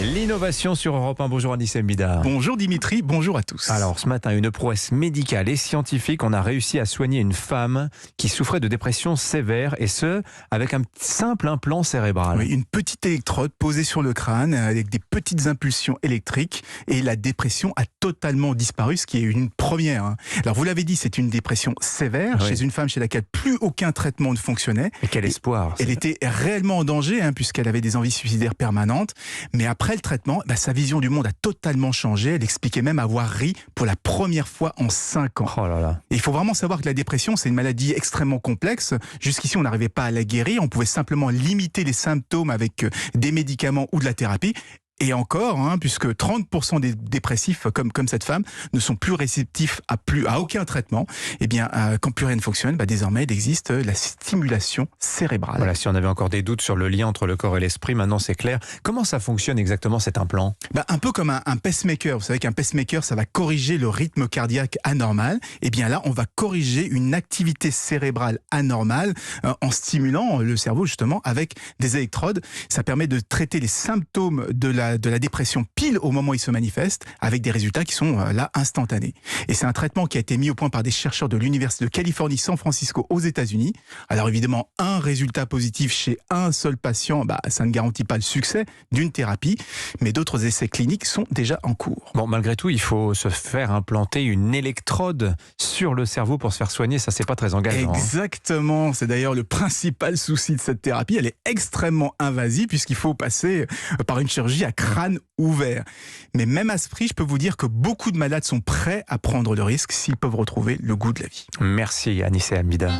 L'innovation sur Europe 1. Bonjour Anissé Mbida. Bonjour Dimitri, bonjour à tous. Alors ce matin, une prouesse médicale et scientifique, on a réussi à soigner une femme qui souffrait de dépression sévère et ce, avec un simple implant cérébral. Oui, une petite électrode posée sur le crâne avec des petites impulsions électriques et la dépression a totalement disparu, ce qui est une première. Alors vous l'avez dit, c'est une dépression sévère chez une femme chez laquelle plus aucun traitement ne fonctionnait. Et quel espoir. Elle était réellement en danger puisqu'elle avait des envies suicidaires permanentes. Mais après le traitement, sa vision du monde a totalement changé. Elle expliquait même avoir ri pour la première fois en 5 ans. Oh là là. Et il faut vraiment savoir que la dépression, c'est une maladie extrêmement complexe. Jusqu'ici, on n'arrivait pas à la guérir. On pouvait simplement limiter les symptômes avec des médicaments ou de la thérapie. Et encore, puisque 30% des dépressifs, comme cette femme, ne sont plus réceptifs à aucun traitement. Eh bien, quand plus rien ne fonctionne, désormais, il existe la stimulation cérébrale. Voilà, si on avait encore des doutes sur le lien entre le corps et l'esprit, maintenant c'est clair. Comment ça fonctionne exactement cet implant ? Un peu comme un pacemaker. Vous savez qu'un pacemaker, ça va corriger le rythme cardiaque anormal. Eh bien là, on va corriger une activité cérébrale anormale en stimulant le cerveau justement avec des électrodes. Ça permet de traiter les symptômes de la dépression pile au moment où il se manifeste, avec des résultats qui sont là instantanés. Et c'est un traitement qui a été mis au point par des chercheurs de l'Université de Californie, San Francisco, aux États-Unis. Alors évidemment, un résultat positif chez un seul patient, ça ne garantit pas le succès d'une thérapie, mais d'autres essais cliniques sont déjà en cours. Bon, malgré tout, il faut se faire implanter une électrode sur le cerveau pour se faire soigner. Ça, c'est pas très engageant. Exactement. C'est d'ailleurs le principal souci de cette thérapie. Elle est extrêmement invasive puisqu'il faut passer par une chirurgie à crâne ouvert. Mais même à ce prix, je peux vous dire que beaucoup de malades sont prêts à prendre le risque s'ils peuvent retrouver le goût de la vie. Merci Anissé Mbida.